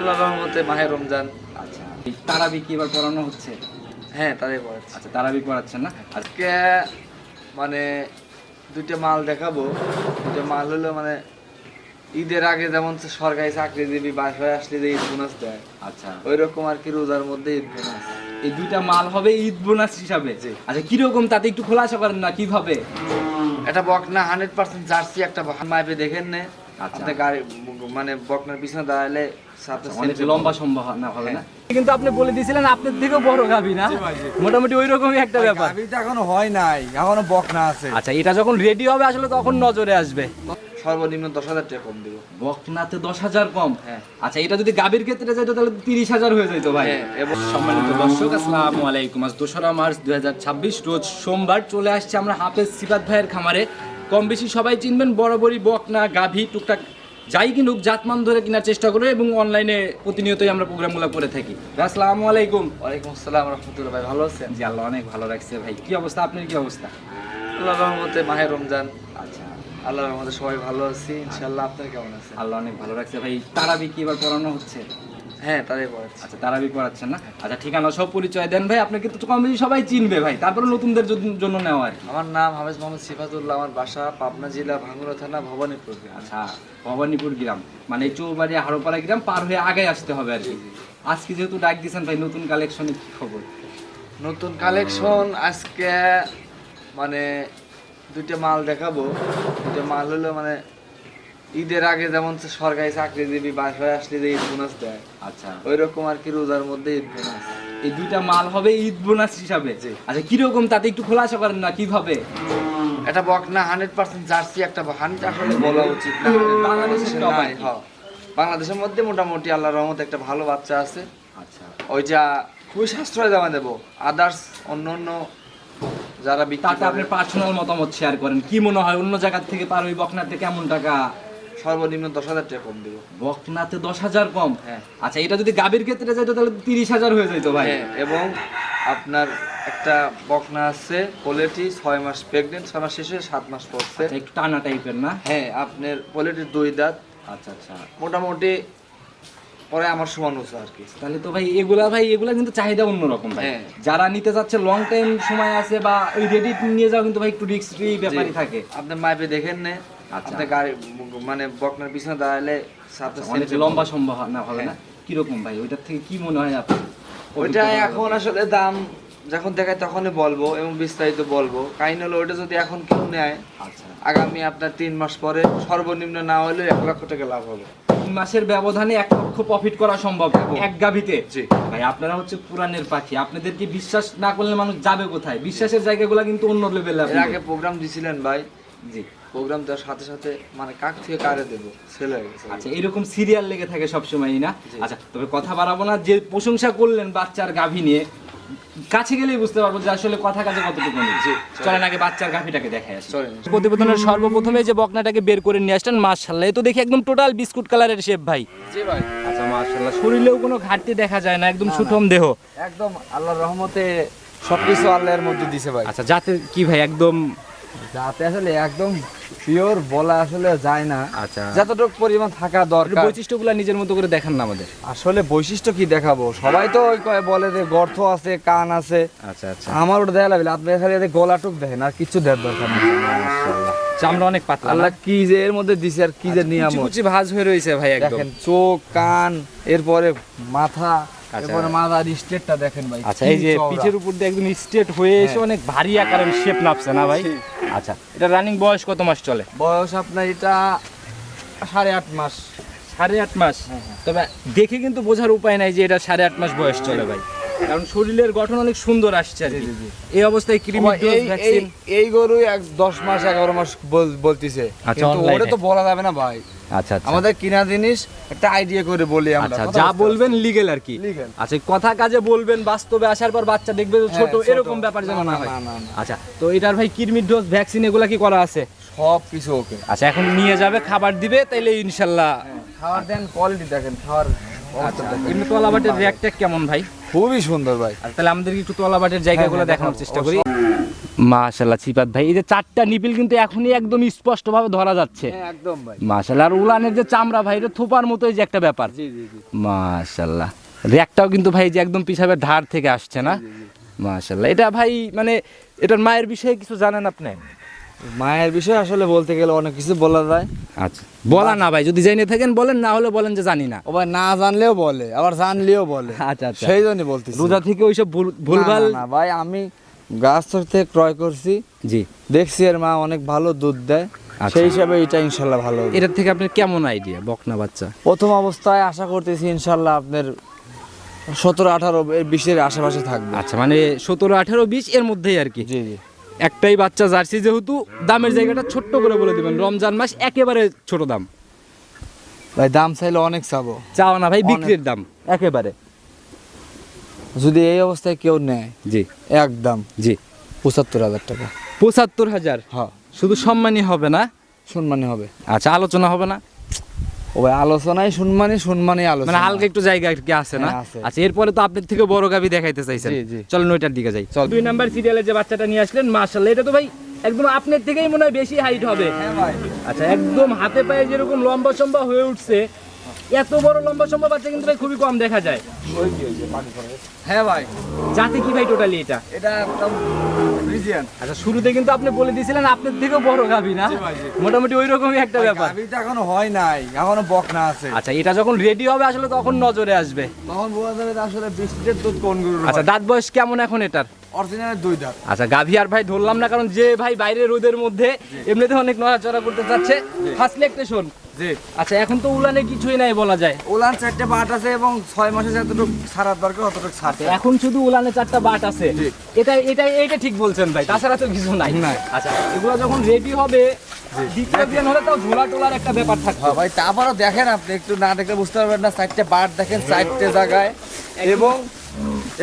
আল্লাহর রহমতে মাহে রমজান। আচ্ছা, এই তারাবি কি এবার পড়ানো হচ্ছে? হ্যাঁ, তারাই পড়াচ্ছি। আচ্ছা, তারাবি পড়াচ্ছেন না? আজকে মানে দুইটা মাল দেখাবো। দুইটা মাল হলো মানে ঈদের আগে যেমন সরকারি চাকরিজীবী বাসায় আসলে যে ঈদ বোনাস দেয়, আচ্ছা, ওই রকম আর কি রোজার মধ্যে ঈদ বোনাস। এই দুইটা মাল হবে ঈদ বোনাস হিসাবে। জি। আচ্ছা, কিরকম তাতে একটু খোলাসা করেন না কিভাবে? এটা বকনা 100% জার্সি, একটা মাইপে দেখেন নে। আচ্ছা। আপনি গাড়ি মানে বকনার পিছনে দাঁড়ালে সাথে অনেক লম্বা সম্ভাবনা হবে না? কিন্তু আপনি বলে দিয়েছিলেন আপনার থেকেও বড় গাভী না? মোটামুটি ওই রকমই একটা ব্যাপার। গাভীটা এখনো হয় নাই, এখনো বকনা আছে। আচ্ছা, এটা যখন রেডি হবে আসলে তখন নজরে আসবে। সর্বনিম্ন 10,000 টাকা কম দিব। বকনাতে 10,000 কম? হ্যাঁ। আচ্ছা, এটা যদি গাভীর ক্ষেত্রে যাইতো তাহলে 30,000 হয়ে যাইতো ভাই। হ্যাঁ, এবং সম্মানিত দর্শক, আসসালামু আলাইকুম। আজ 2রা মার্চ 2026 রোজ সোমবার চলে আসছে আমরা হাফেজ সিফাত ভাইয়ের খামারে। কম বেশি সবাই চিনবেন, বরাবরই বকনা গাভী টুকটাক যাই কিনুক জাতমান ধরে কেনার চেষ্টা করে এবং অনলাইনে প্রতিনিয়তই আমরা প্রোগ্রামগুলো করে থাকি। আসসালামু আলাইকুম। ওয়ালাইকুম আসসালাম রাহমাতুল্লাহ। ভাই ভালো আছেন? জি, আল্লাহ অনেক ভালো রাখছে ভাই। কি অবস্থা, আপনার কি অবস্থা? আল্লাহর রহমতে মাহে রমজান। আচ্ছা, আল্লাহর রহমতে সবাই ভালো আছি ইনশাআল্লাহ। আপনার কেমন আছেন? আল্লাহ অনেক ভালো রাখছে ভাই। তারাবি কি এবার পড়ানো হচ্ছে? হ্যাঁ, তারাই পড়াচ্ছি। আচ্ছা, তারাবি পড়াচ্ছেন না? আচ্ছা, ঠিকানা সব পরিচয় দেন ভাই। আপনাকে তো কম বেশি সবাই চিনবে ভাই, তারপরে নতুনদের জন্য নেওয়া আর কি। আমার নাম হাফেজ মোহাম্মদ সিফাতুল্লাহ। আমার বাসা পাবনা জেলা ভাঙ্গুড়া থানা ভবানীপুর। আচ্ছা, ভবানীপুর গ্রাম মানে এই চৌবাড়ি হারোপাড়া গ্রাম পার হয়ে আগে আসতে হবে আর কি। আজকে যেহেতু ডাক দিয়েছেন ভাই, নতুন কালেকশনের কি খবর? নতুন কালেকশন আজকে মানে দুইটা মাল দেখাবো। দুইটা মাল হলো মানে ঈদের আগে যেমন সরকারি চাকরিজীবী বাসায় আসলে যে ঈদ বোনাস দেয়, আচ্ছা, ওই রকম আর কি রোজার মধ্যে ঈদ বোনাস। এই দুইটা মাল হবে ঈদ বোনাস হিসাবে। জি। আচ্ছা, কিরকম তাতে একটু খোলাসা করেন না কিভাবে? এটা বকনা 100% জার্সি, একটা হান্ট আসলে বলা উচিত না। বাংলাদেশের বাংলাদেশে top আর নাই, কি। হ্যাঁ। বাংলাদেশের মধ্যে মোটামুটি আল্লাহর রহমতে একটা ভালো বাচ্চা আছে। আচ্ছা, ওইটা খুবই সাশ্রয় দামে দেবো। আদার্স অন্য যারা বিক্রি তাতে করে, আপনার পার্সোনাল মতামত শেয়ার করেন। কি মনে হয় অন্য জায়গার থেকে পার ওই বকনাতে কেমন টাকা? সর্বনিম্ন 10,000 টাকা কম দিব। বকনাতে 10,000 কম? হ্যাঁ। আচ্ছা, এটা যদি গাভীর ক্ষেত্রে যাইতো তাহলে 30,000 হয়ে যাইতো ভাই। হ্যাঁ, এবং আপনার একটা বকনা আছে পোলেটি 6 মাস প্রেগনেন্ট, 6 মাস শেষে 7 মাস পড়ছে। আচ্ছা, একটু টানা টাইপের না? হ্যাঁ, আপনার পোলেটির 2 দাঁত। আচ্ছা আচ্ছা, মোটামুটি পরে আমার সমান হচ্ছে আর কি। তাহলে তো ভাই এগুলা কিন্তু চাহিদা অন্যরকম ভাই। হ্যাঁ। যারা নিতে চাচ্ছে লং টাইম সময় আছে বা ওই রেডি নিয়ে যাও কিন্তু ভাই একটু রিস্কি ব্যাপারই থাকে। আপনার মাইপে দেখেন নে। আচ্ছা। আপনি গাড়ি মানে বকনার পিছনে দাঁড়ালে সাথে অনেক লম্বা সম্ভাবনা হবে না? কিরকম ভাই, ওইটার থেকে কি মনে হয় আপনার? ওইটা এখন আসলে দাম যখন দেখায় তখনই বলবো এবং বিস্তারিত বলবো। কাহিনী হলো ওইটা যদি এখন কেউ নেয়, আচ্ছা, আগামী আপনার 3 মাস পরে সর্বনিম্ন না হলে 1 লক্ষ টাকা লাভ হবে। 3 মাসের ব্যবধানে 1 লক্ষ প্রফিট করা সম্ভব এক গাভীতে। জি। ভাই, আপনারা হচ্ছে পুরানের পাখি, আপনাদেরকে বিশ্বাস না করলে মানুষ যাবে কোথায়? বিশ্বাসের জায়গাগুলো কিন্তু অন্য লেভেলে। এর আগে প্রোগ্রাম দিছিলেন ভাই। জি। প্রোগ্রাম দেওয়ার সাথে সাথে মানে কাক থেকে কারে দেবো সেল হয়ে গেছে। আচ্ছা, এরকম সিরিয়াল লেগে থাকে সবসময়ই না? জি। আচ্ছা, তবে কথা বাড়াবো না। যে প্রশংসা করলেন বাচ্চার গাভী নিয়ে, কাছে গেলেই বুঝতে পারবো যে আসলে কথা কাজে কতটুকু নেই। জি। চলেন আগে বাচ্চার গাভীটাকে দেখাই আসি। চলেন। প্রতিবেদনের সর্বপ্রথমে যে বকনাটাকে বের করে নিয়ে আসলেন, মাশাআল্লাহ, এ তো দেখি একদম টোটাল বিস্কুট কালারের শেপ ভাই। জি ভাই। আচ্ছা, মাশাআল্লাহ, শরীরেও কোনো ঘাটতি দেখা যায় না, একদম সুঠম দেহ। একদম আল্লাহর রহমতে সবকিছু আল্লাহর মধ্যে দিছে ভাই। আচ্ছা, যাতে কি ভাই একদম যাতে আসলে একদম পিওর বলা আসলে যায় না। আচ্ছা, যতটুকু পরিমাণ থাকা দরকার। বৈশিষ্ট্যগুলো নিজের মতো করে দেখান না আমাদের। আসলে বৈশিষ্ট্য কি দেখাবো, সবাই তো ওই কয় বলে যে গর্ত আছে, কান আছে। আচ্ছা আচ্ছা, আমার ওটা দেখা লাগবে, আপনি খালি এদের গলাটুক দেখেন, আর কিছু দেওয়ার দরকার নেই। মাশাআল্লাহ, চামড়া অনেক পাতলা। আল্লাহ কি যে এর মধ্যে দিছে আর কি যে নিয়ামত। কুচি ভাঁজ হয়ে রয়েছে ভাই একদম। দেখেন চোখ, কান, এরপরে মাথা, আচ্ছা। এরপরে মাথার স্টেটটা দেখেন ভাই। আচ্ছা, কি এই যে চওড়া। পিঠের উপর দিয়ে একদম স্ট্রেট হয়ে এসে অনেক ভারী আকারের শেপ নাপছে না ভাই? আচ্ছা, এটা রানিং বয়স কত মাস চলে? বয়স আপনার এটা 8.5 মাস। 8.5 মাস? তবে দেখে কিন্তু বোঝার উপায় নাই যে এটা 8.5 মাস বয়স চলে ভাই, কারণ শরীরের গঠন অনেক সুন্দর আসছে আর কি। জি, জি। এই অবস্থায় কৃমি ডোজ ভ্যাকসিন। এই গরুই 10 মাস 11 মাস বলতিছে, আচ্ছা, কিন্তু online ওটা এ। তো বলা যাবে না ভাই। আচ্ছা আচ্ছা, আমাদের কিনা জিনিস একটা আইডিয়া করে বলি আমরা। আচ্ছা, কথা যা বুঝতে বলবেন লিগেল আর কি। Legal। আচ্ছা, কথা কাজে বলবেন, বাস্তবে আসার পর বাচ্চা দেখবে যে ছোট, হ্যাঁ, ছোট। এরকম ব্যাপার যেন না হয়। না, না, না। আচ্ছা, তো এটার ভাই কৃমির ডোজ ভ্যাকসিন এগুলা কি করা আছে? সব কিছু ওকে। আচ্ছা, এখন নিয়ে যাবে, খাবার দিবে, তাইলে ইনশাল্লাহ। খাওয়ার দেন, কোয়ালিটি দেখেন, খাওয়ার অবস্থা দেখেন। এমনি তলাবাটের রিয়াক্ট কেমন ভাই? খুবই সুন্দর ভাই। আর তাহলে আমাদেরকে একটু তলাবাটের জায়গাগুলো দেখানোর চেষ্টা করি। মাশাআল্লাহ সিফাত ভাই, এই যে চারটা নিপিল কিন্তু এখনই একদম স্পষ্ট ভাবে ধরা যাচ্ছে। হ্যাঁ একদম ভাই। মাশাআল্লাহ, আর উলানের যে চামড়া ভাই, এটা থোপার মতোই যে একটা ব্যাপার। জি জি জি। মাশাআল্লাহ, র্যাকটাও কিন্তু ভাই যে একদম পিছাবের ধার থেকে আসছে না? মাশাআল্লাহ। এটা ভাই মানে এটার মায়ের বিষয়ে কিছু জানেন আপনি? মায়ের বিষয়ে আসলে বলতে গেলে অনেক কিছু বলা যায়। আচ্ছা, বলা না ভাই, যদি জেনে থাকেন বলেন, না হলে বলেন যে জানি না। ও ভাই না জানলেও বলে, আবার জানলেও বলে। আচ্ছা আচ্ছা, সেই জন্যই বলতেছি। রোজা থেকে ওইসব ভুলভাল। না, না, না ভাই, আমি গাছ থেকে ক্রয় করছি, জি, দেখছি এর মা অনেক ভালো দুধ দেয়, আচ্ছা। সেই হিসাবে এটা ইনশাল্লাহ ভালো হবে। এটার থেকে আপনার কেমন আইডিয়া বকনা বাচ্চা? প্রথম অবস্থায় আশা করতেছি ইনশাল্লাহ আপনার 17-18-20-এর আশেপাশে থাকবে। আচ্ছা, মানে 17-18-20 এর মধ্যেই আর কি। জি জি। একটাই বাচ্চা জার্সি, যেহেতু দামের জায়গাটা ছোট্ট করে বলে দিবেন, রমজান মাস একেবারে ছোট দাম। ভাই দাম চাইলে অনেক চাবো, চাও না ভাই, অনেক। বিক্রির দাম একেবারে। যদি এই অবস্থায় কেউ নেয় জি একদম জি, 75,000 টাকা। 75,000? হ্যাঁ, শুধু সম্মানই হবে না? সম্মানী হবে। আচ্ছা, আলোচনা হবে না? ও ভাই আলোচনায় সম্মানী মানে আলোচনা। হালকা একটু জায়গা কি আছে না? হ্যাঁ, আছে। আচ্ছা, এরপরে তো আপনার থেকে বড় গাবি দেখাইতে চাইছেন। জি, জি। চলেন ওইটার দিকে যাই। চল। 2 নাম্বার সিরিয়ালে যে বাচ্চাটা নিয়ে আসলেন, মাশাআল্লাহ, এটা তো ভাই একদম আপনার থেকেই মনে হয় বেশি হাইট হবে। হ্যাঁ ভাই। আচ্ছা, একদম হাতে পায়ে যেরকম লম্বা সম্বা হয়ে উঠছে, এত বড় লম্বা সম্বা বাচ্চা কিন্তু ভাই খুবই কম দেখা যায়। হ্যাঁ ভাই, জাতি কি ভাই টোটালি এটা? এটা একদম রিজিয়ান। আচ্ছা, শুরুতে কিন্তু আপনি বলে দিয়েছিলেন আপনার থেকেও বড় গাবি না? জি ভাই, জি। মোটামুটি ওই রকমই একটা ব্যাপার। গাভীটা এখনো হয় নাই, এখনো বকনা আছে। আচ্ছা, এটা যখন রেডি হবে আসলে তখন নজরে আসবে। তখন বোঝা যাবে যে আসলে 20 লিটার দুধ কোন গরুর। আচ্ছা, দাঁত বয়স কেমন এখন এটার? অরিজিনাল 2 দাঁত। আচ্ছা, গাভী আর ভাই ধরলাম না, কারণ যে ভাই বাইরে রোদের মধ্যে এমনিতে অনেক নড়াচড়া করতে চাচ্ছে। First lactation. জি। আচ্ছা, এখন তো উলানে কিছুই নাই বলা যায়। উলান 4টে বাট আছে এবং 6 মাসে যতটুকু ছাড়ার দরকার ততটুকু ছাড়ছে। এখন শুধু উলানে 4টা বাট আছে। জি। এটা ঠিক বলছেন ভাই, তাছাড়া তো কিছু নাই। নাই। আচ্ছা, এগুলো যখন রেডি হবে, দ্বিতীয় বিয়ান হলে তাও ঝোলা টোলার একটা ব্যাপার থাকবে। হ্যাঁ ভাই, তারপরও দেখেন, আপনি একটু না দেখলে বুঝতে পারবেন না। 4টে বাট দেখেন, 4টে জায়গায়,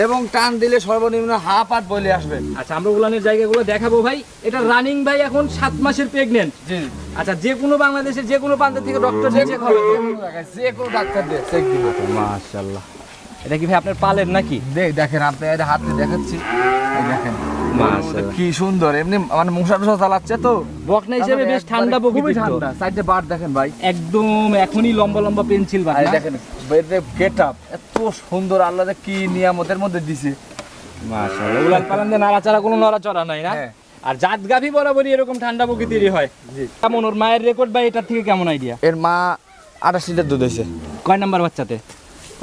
এবং টান দিলে সর্বনিম্ন হাফ আট বলে আসবে। আচ্ছা, আমরা উলানের জায়গাগুলো দেখাবো ভাই। এটা রানিং ভাই এখন 7 মাসের প্রেগনেন্ট। জি। আচ্ছা, যে কোনো বাংলাদেশের যে কোনো প্রান্ত থেকে ডক্টর চেক হবে তো? যে কোনো ডাক্তার দিয়ে চেক দিবে। মাশাআল্লাহ। এটা কি ভাই আপনার পালের নাকি? দেখেন, আপনি এটা হাতে দেখাচ্ছি, এই দেখেন মাশাআল্লাহ। কি সুন্দর। এমনি মানে মশা টশা চালাচ্ছে তো, বকনা হিসেবে বেশ ঠান্ডা খুবই প্রকৃতির তো। ঠান্ডা। 4টে বাট দেখেন ভাই, একদম এখনই লম্বা লম্বা পেন্সিল আর বাট। দেখেন গেট আপ এত সুন্দর, আল্লাহ যে কি নিয়ামতের মধ্যে দিছে। মাশাআল্লাহ, উলান পালান দিয়ে নাড়াচাড়া কোনো নড়াচড়া নাই না? হ্যাঁ। আর জাত গাভী বরাবরই এরকম ঠান্ডা প্রকৃতিরই হয়। জি। কেমন ওর মায়ের রেকর্ড ভাই, এটার থেকে কেমন আইডিয়া? এর মা 28 লিটার দুধ হয়েছে। কয় নাম্বার বাচ্চাতে?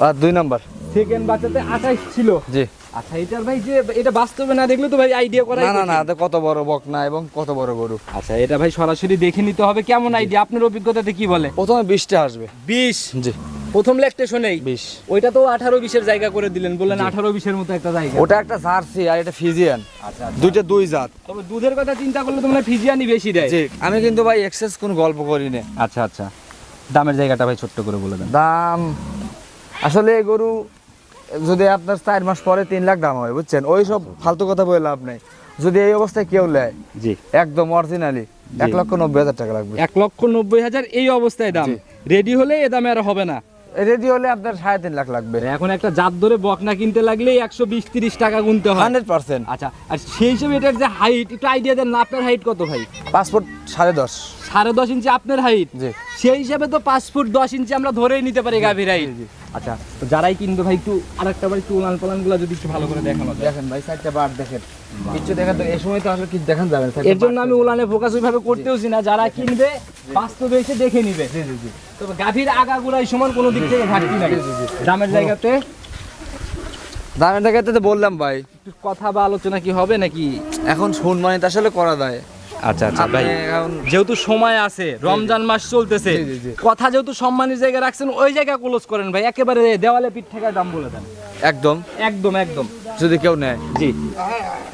আর 2 নাম্বার। সেকেন্ড বাচ্চাতে 28 ছিল। জি। আচ্ছা, এটার ভাই যে এটা বাস্তবে না দেখলে তো ভাই আইডিয়া করাই না না না, কঠিন। তো কত বড় বকনা এবং কত বড় গরু। আচ্ছা, এটা ভাই সরাসরি দেখে নিতে হবে। কেমন আইডিয়া আপনার অভিজ্ঞতাতে কি বলে? প্রথমে 20টা আসবে। 20? জি। প্রথম ল্যাকটেশনেই 20। ওইটা তো 18-20 জায়গা করে দিলেন, বললেন 18-20 মতো একটা জায়গা। ওটা একটা জার্সি আর এটা ফিজিয়ান, আচ্ছা, দুইটা 2 জাত। তবে দুধের কথা চিন্তা করলে তো মানে ফিজিয়ানি বেশি দেয়। জি। আমি কিন্তু ভাই এক্সেস কোনো গল্প করি না। আচ্ছা আচ্ছা, দামের জায়গাটা ভাই ছোট্ট করে বলে দেন। দাম আসলে এই গরু যদি আপনার 4 মাস পরে 3 লাখ দাম হয়, বুঝছেন, ওই সব ফালতু কথা বলে লাভ নেই। যদি এই অবস্থায় কেউ নেয় জি, একদম অরিজিনালি 1,90,000 টাকা লাগবে। 1,90,000 এই অবস্থায় দাম। জি। রেডি হলে এ দামে আর হবে না। রেডি হলে আপনার 3.5 লাখ লাগবে। এখন একটা জাত ধরে বকনা কিনতে লাগলে 120-30 টাকা গুনতে হয়। 100%। আচ্ছা, আর সেই হিসেবে এটার যে হাইট, একটু আইডিয়া দেন না, আপনার হাইট কত ভাই? পাসপোর্ট 10.5। 10.5 ইঞ্চি আপনার হাইট। জি। সেই হিসাবে তো 5 ফুট 10 ইঞ্চি আমরা ধরেই নিতে পারি গাভীর হাইট। জি। আচ্ছা, তো যারাই কিনবে ভাই একটু আরেকটা বার একটু উলান পালানগুলো যদি একটু ভালো করে দেখানো যায়। দেখেন ভাই 4টা বার দেখেন, কিছু দেখেন তো এই সময় তো আসলে কিছু দেখান যাবে না। এর জন্য আমি উলানে ফোকাস ওইভাবে করতেওছি না, যারা কিনবে বাস্তবে এসে দেখে নিবে। জি জি জি। তবে গাভীর আগাগোড়াই সমান কোনো দিক থেকে ঘাটতি নাই। দামের জায়গাতে দামের জায়গাতে তো বললাম ভাই, একটু কথা বা আলোচনা কি হবে নাকি? এখন সম্মানিত আসলে করা যায়। আচ্ছা আচ্ছা আপনি ভাই, এখন যেহেতু সময় আছে, রমজান মাস চলতেছে, জি, জি, জি। কথা যেহেতু সম্মানের জায়গায় রাখছেন, ওই জায়গা ক্লোজ করেন ভাই, একেবারে দেওয়ালে পিঠ ঠেকায় দাম বলে দেন। একদম, একদম একদম। যদি কেউ নেয় জি,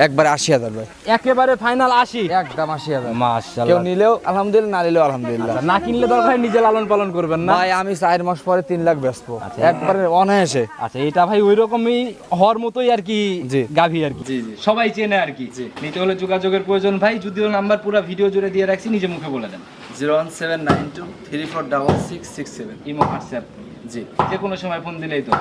একবারে 80,000 ভাই, একেবারে ফাইনাল 80। একদম 80,000। কেউ মাশাআল্লাহ। নিলেও আলহামদুলিল্লাহ, না নিলেও আলহামদুলিল্লাহ। না কিনলে দরকার হয় নিজে লালন পালন করবেন না। ভাই আমি 4 মাস পরে 3 লাখ বেচবো আচ্ছা। একবারে অনায়াসে। আচ্ছা, এটা ভাই ওই রকমই হওয়ার মতোই আর কি জি। গাভী আর কি, জি, জি। সবাই চেনে আর কি। নিতে হলে যোগাযোগের প্রয়োজন ভাই, যদিও নাম্বার পুরো ভিডিও জুড়ে দিয়ে রাখছি, নিজে মুখে বলে দেন। 01792346667। ইমো হোয়াটসঅ্যাপ জি, যে কোনো সময় ফোন দিলেই তো।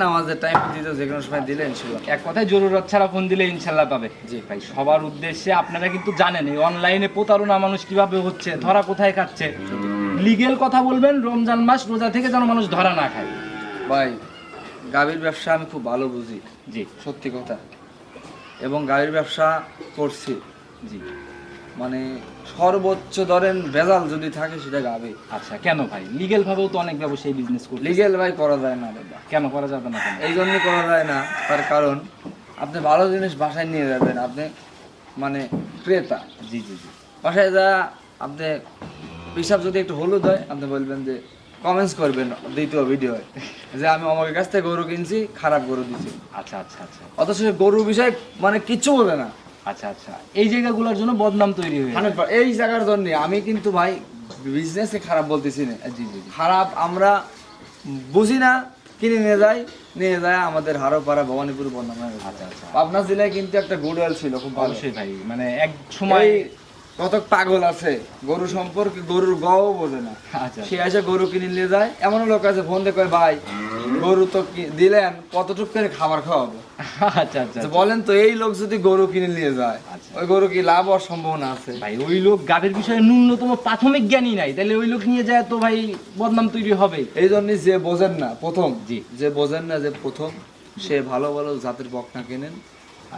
নামাজের টাইম দিতে যে কোনো সময় দিলে ইনশাল্লাহ। এক কথায় জরুরত ছাড়া ফোন দিলে ইনশাল্লাহ পাবে। জি। ভাই সবার উদ্দেশ্যে আপনারা কিন্তু জানেন এই অনলাইনে প্রতারণা মানুষ কিভাবে হচ্ছে, ধরা কোথায় খাচ্ছে। লিগেল কথা বলবেন, রমজান মাস রোজা থেকে যেন মানুষ ধরা না খায়। ভাই গাভীর ব্যবসা আমি খুব ভালো বুঝি, জি সত্যি কথা, এবং গাভীর ব্যবসা করছি। জি। মানে সর্বোচ্চ ধরেন ভেজাল যদি থাকে সেটা গাভী। আচ্ছা, কেন ভাই? লিগেল ভাবেও তো অনেক ব্যবসায়ী বিজনেস করছে। লিগেল ভাই করা যায় না দাদা। কেন করা যাবে না কেন? এই জন্যই করা যায় না, তার কারণ আপনি ভালো জিনিস বাসায় নিয়ে যাবেন, আপনি মানে ক্রেতা। জি জি জি। বাসায় যা আপনি পিসাব যদি একটু হলুদ হয়, আপনি বলবেন যে কমেন্টস করবেন দ্বিতীয় ভিডিও যে আমি আমার কাছ থেকে গরু কিনছি, খারাপ গরু দিছি। আচ্ছা আচ্ছা আচ্ছা অথচ সে গরু বিষয়ে মানে কিচ্ছু বলবে না। আচ্ছা আচ্ছা, এই জায়গাগুলোর জন্য বদনাম তৈরি হয়ে যায়। এই জায়গার জন্য আমি কিন্তু ভাই বিজনেসে খারাপ বলতেছি না। জি জি জি। খারাপ আমরা বুঝি না, কিনে নিয়ে যায় আমাদের হারোপাড়া ভবানীপুর বর্ণনা। আচ্ছা আচ্ছা, পাবনা জেলায় কিন্তু একটা গুডওয়েল ছিল খুব ভালো। অবশ্যই ভাই, মানে এক সময় কত পাগল আছে গরু সম্পর্কে, গরুর গও বোঝে না। আচ্ছা সে এসে গরু কিনে নিয়ে যায়, এমন লোক আছে ফোন দিয়ে কয় ভাই গরু তো দিলেন, কতটুকু করে খাবার খাওয়াবো? আচ্ছা আচ্ছা তো বলেন তো, এই লোক যদি গরু কিনে নিয়ে যায়, আচ্ছা। ওই গরু কি লাভ হওয়ার সম্ভাবনা আছে? ভাই ওই লোক গাভীর বিষয়ে ন্যূনতম প্রাথমিক জ্ঞানই নাই, তাহলে ওই লোক নিয়ে যায় তো ভাই বদনাম তৈরি হবে। এই জন্যই যে বোঝেন না প্রথম, জি। যে বোঝেন না যে প্রথম সে ভালো ভালো জাতের বকনা কেনেন,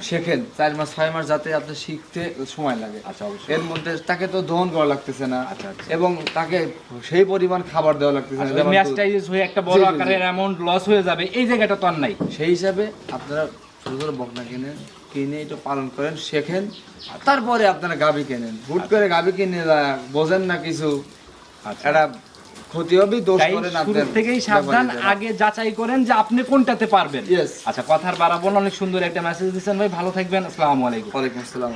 শেখেন। 4 মাস 6 মাস যাতে আপনি শিখতে সময় লাগে। আচ্ছা, অবশ্যই। এর মধ্যে তাকে তো দহন করা লাগতেছে না, আচ্ছা, আচ্ছা। এবং তাকে সেই পরিমাণ খাবার দেওয়া লাগতেছে না। যেমন ম্যাচটাইজ হয়ে একটা বড় জি, জি, জি। আকারের অ্যামাউন্ট লস হয়ে যাবে, এই জায়গাটা তো আর নাই। সেই হিসাবে আপনারা ছোট ছোট বকনা কিনে এটা পালন করেন, শেখেন, তারপরে আপনারা গাভী কেনেন। হুট করে গাভী কিনে বোঝেন না কিছু, আচ্ছা। এটা ক্ষতি হবে, দোষ তাই করেন শুরু আপনার থেকেই সাবধান, ব্যাপারীরা। আগে যাচাই করেন যে আপনি কোনটাতে পারবেন। Yes. আচ্ছা, কথার বাড়াবো না, অনেক সুন্দর একটা মেসেজ দিচ্ছেন ভাই, ভালো থাকবেন, আসসালামু আলাইকুম। ওয়ালাইকুম আসসালাম।